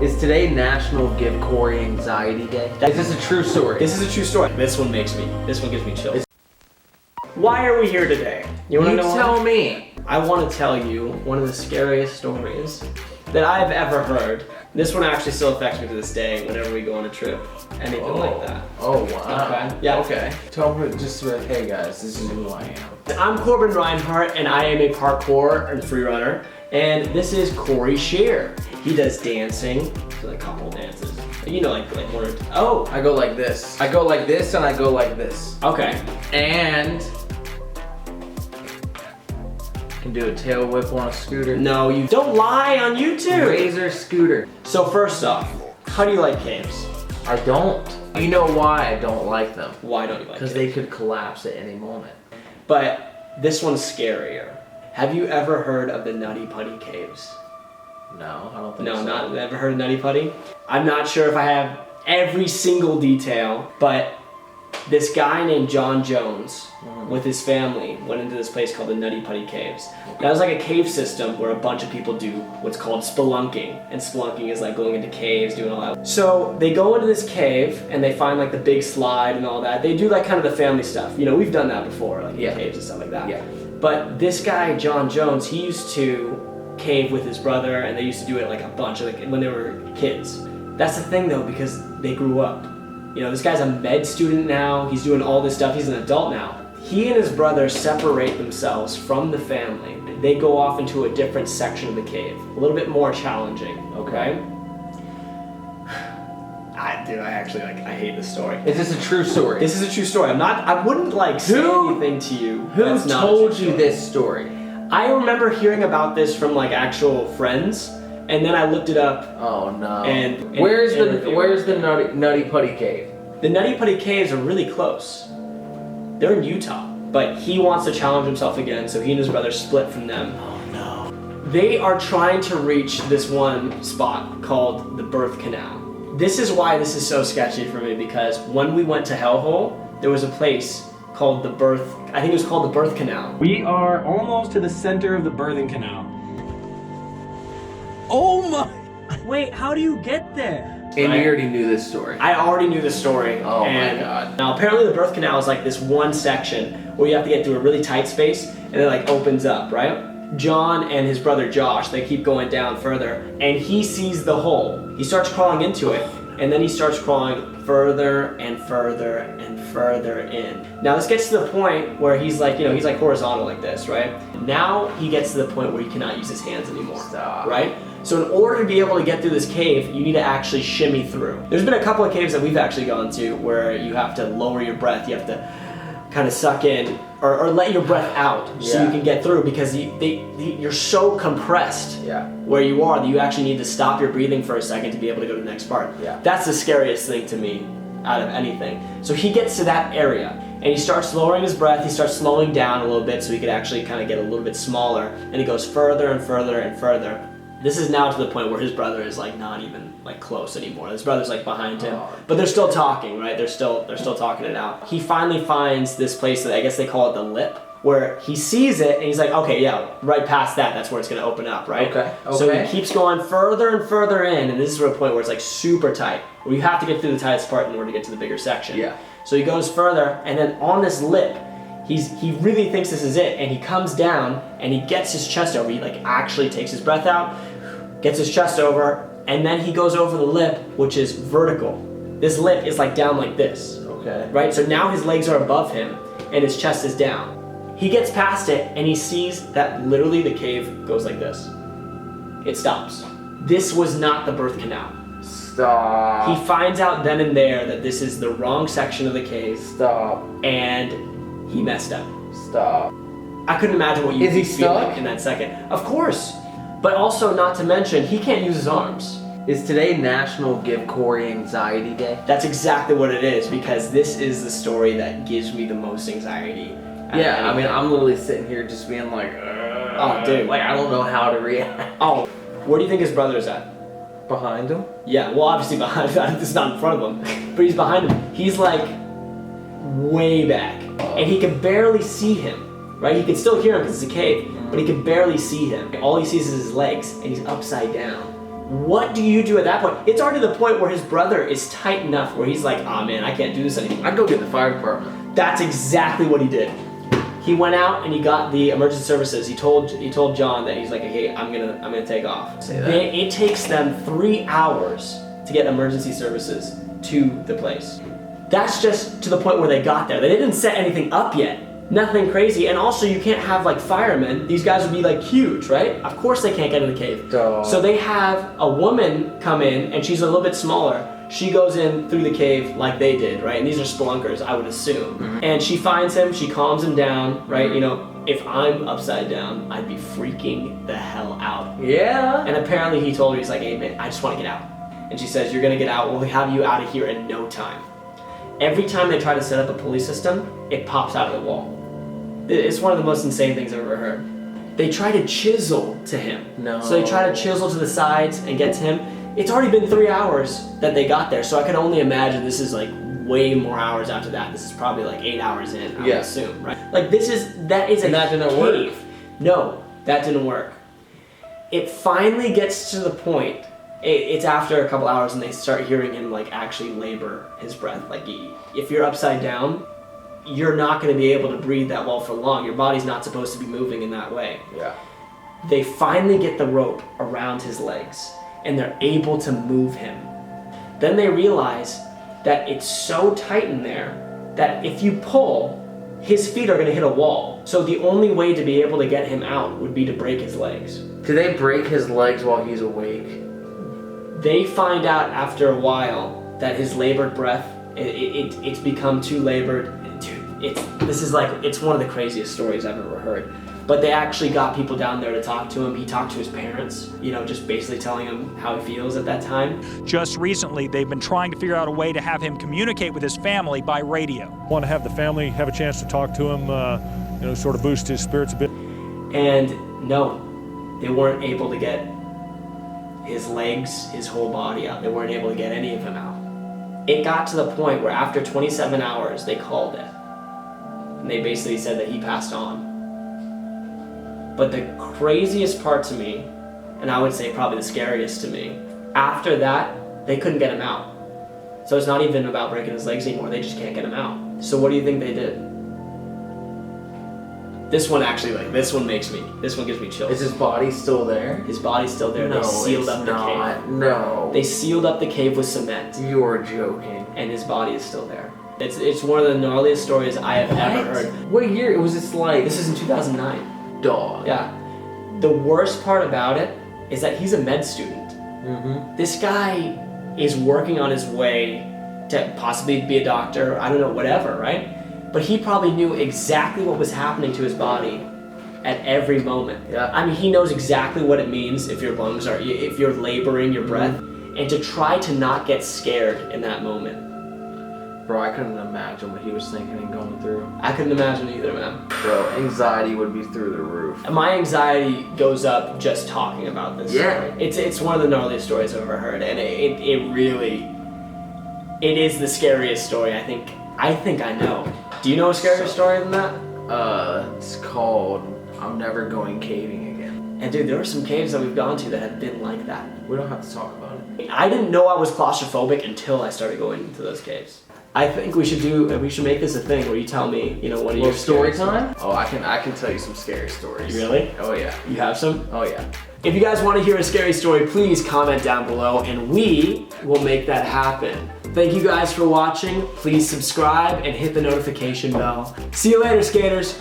Is today National Give Corey Anxiety Day? Is this a true story? This is a true story. This one gives me chills. Why are we here today? You wanna know tell me. I want to tell you one of the scariest stories that I've ever heard. This one actually still affects me to this day whenever we go on a trip. Anything like that. Oh, wow. Okay. Yeah. Okay. Tell me just like, hey guys, this is who I am. I'm Corbin Reinhardt, and I am a parkour and free runner. And this is Corey Scherer. He does dancing, so a couple dances. You know, like one or two. Oh, I go like this. I go like this and I go like this. Okay. And can do a tail whip on a scooter. No, you don't lie on YouTube. Razor scooter. So first off, how do you like caves? I don't. You know why I don't like them? Why don't you like Because caves? they could collapse at any moment. But this one's scarier. Have you ever heard of the Nutty Putty caves? No, I don't think No, so. never heard of Nutty Putty? I'm not sure if I have every single detail, but this guy named John Jones with his family went into this place called the Nutty Putty Caves. That was like a cave system where a bunch of people do what's called spelunking. And spelunking is like going into caves, doing all that. So they go into this cave and they find like the big slide and all that. They do like kind of the family stuff. You know, we've done that before, like in caves and stuff like that. Yeah. But this guy, John Jones, he used to cave with his brother, and they used to do it like a bunch of when they were kids. That's the thing though, because they grew up. You know, this guy's a med student now, he's doing all this stuff, he's an adult now. He and his brother separate themselves from the family. They go off into a different section of the cave, a little bit more challenging, okay? I hate this story. Is this a true story? This is a true story. I wouldn't like say anything to you. Who told you this story? I remember hearing about this from like actual friends, and then I looked it up. Oh no. And where's the Nutty Putty Cave? The Nutty Putty Caves are really close. They're in Utah, but he wants to challenge himself again, so he and his brother split from them. Oh no. They are trying to reach this one spot called the Birth Canal. This is why this is so sketchy for me, because when we went to Hellhole, there was a place called I think it was called the Birth Canal. We are almost to the center of the birthing canal. Oh my! Wait, how do you get there? And you already knew this story. I already knew the story. Oh my god. Now apparently the birth canal is like this one section where you have to get through a really tight space and it like opens up, right? John and his brother Josh, they keep going down further and he sees the hole. He starts crawling into it and then he starts crawling further and further and further in. Now this gets to the point where he's like, he's like horizontal like this, right? Now he gets to the point where he cannot use his hands anymore, right? So in order to be able to get through this cave, you need to actually shimmy through. There's been a couple of caves that we've actually gone to where you have to lower your breath, you have to kind of suck in or let your breath out so you can get through, because you're so compressed where you are that you actually need to stop your breathing for a second to be able to go to the next part. That's the scariest thing to me out of anything. So he gets to that area and he starts lowering his breath, he starts slowing down a little bit so he could actually kind of get a little bit smaller, and he goes further and further and further. This is now to the point where his brother is like not even like close anymore. His brother's like behind him, but they're still talking, right? They're still talking it out. He finally finds this place that I guess they call it the lip, where he sees it and he's like, okay, yeah, right past that, that's where it's gonna open up, right? Okay. So he keeps going further and further in, and this is a point where it's like super tight, where you have to get through the tightest part in order to get to the bigger section. Yeah. So he goes further, and then on this lip, he really thinks this is it, and he comes down and he gets his chest over. He like actually takes his breath out, gets his chest over, and then he goes over the lip, which is vertical. This lip is like down like this. Okay. Right? So now his legs are above him and his chest is down. He gets past it and he sees that literally the cave goes like this. It stops. This was not the birth canal. Stop. He finds out then and there that this is the wrong section of the cave. Stop. And he messed up. Stop. I couldn't imagine what you'd Is he feel stuck? like in that second. Of course. But also, not to mention, he can't use his arms. Is today National Give Corey Anxiety Day? That's exactly what it is, because this is the story that gives me the most anxiety. Yeah, I mean, I'm literally sitting here just being like, oh, dude. Like, I don't know how to react. Oh, where do you think his brother's at? Behind him? Yeah, well, obviously behind him. It's not in front of him, but he's behind him. He's like way back, and he can barely see him, right? He can still hear him because it's a cave, but he can barely see him. All he sees is his legs, and he's upside down. What do you do at that point? It's already the point where his brother is tight enough where he's like, oh man, I can't do this anymore. I'd go get the fire department. That's exactly what he did. He went out and he got the emergency services. He told John that he's like, hey, I'm gonna take off. Say that. It takes them 3 hours to get emergency services to the place. That's just to the point where they got there. They didn't set anything up yet. Nothing crazy. And also you can't have like firemen. These guys would be like huge, right? Of course they can't get in the cave. Duh. So they have a woman come in and she's a little bit smaller. She goes in through the cave like they did, right? And these are spelunkers, I would assume. Mm-hmm. And she finds him, she calms him down, right? You know, if I'm upside down, I'd be freaking the hell out. Yeah. And apparently he told her, he's like, hey man, I just want to get out. And she says, you're gonna get out, we'll have you out of here in no time. Every time they try to set up a pulley system, it pops out of the wall. It's one of the most insane things I've ever heard. They try to chisel to him. No. So they try to chisel to the sides and get to him. It's already been 3 hours that they got there, so I can only imagine this is like way more hours after that. This is probably like 8 hours in, I would assume, right? Like that is And that didn't work? No, that didn't work. It finally gets to the point, it's after a couple hours and they start hearing him like actually labor his breath. Like if you're upside down, you're not going to be able to breathe that well for long. Your body's not supposed to be moving in that way. Yeah. They finally get the rope around his legs and they're able to move him. Then they realize that it's so tight in there that if you pull, his feet are going to hit a wall. So the only way to be able to get him out would be to break his legs. Do they break his legs while he's awake? They find out after a while that his labored breath, it's become too labored. It's one of the craziest stories I've ever heard. But they actually got people down there to talk to him. He talked to his parents, you know, just basically telling him how he feels at that time. Just recently, they've been trying to figure out a way to have him communicate with his family by radio. Want to have the family have a chance to talk to him, sort of boost his spirits a bit. And no, they weren't able to get his legs, his whole body out. They weren't able to get any of him out. It got to the point where after 27 hours, they called it. And they basically said that he passed on. But the craziest part to me, and I would say probably the scariest to me, after that, they couldn't get him out. So it's not even about breaking his legs anymore, they just can't get him out. So what do you think they did? This one gives me chills. Is his body still there? His body's still there. No, They sealed up the not. cave. No. They sealed up the cave with cement. You're joking. And his body is still there. It's one of the gnarliest stories I have ever heard. What year was this like? This is in 2009. Dog. Yeah. The worst part about it is that he's a med student. Mm-hmm. This guy is working on his way to possibly be a doctor, I don't know, whatever, right? But he probably knew exactly what was happening to his body at every moment. Yeah. I mean, he knows exactly what it means if your lungs are, if you're laboring your breath, and to try to not get scared in that moment. Bro, I couldn't imagine what he was thinking and going through. I couldn't imagine either, man. Bro, anxiety would be through the roof. My anxiety goes up just talking about this story. It's one of the gnarliest stories I've ever heard, and it is the scariest story I think I know. Do you know a scarier story than that? It's called I'm Never Going Caving Again. And dude, there were some caves that we've gone to that have been like that. We don't have to talk about it. I didn't know I was claustrophobic until I started going into those caves. I think we should make this a thing where you tell me, one of your story scary time? Oh, I can tell you some scary stories. Really? Oh yeah. You have some? Oh yeah. If you guys want to hear a scary story, please comment down below and we will make that happen. Thank you guys for watching. Please subscribe and hit the notification bell. See you later, skaters.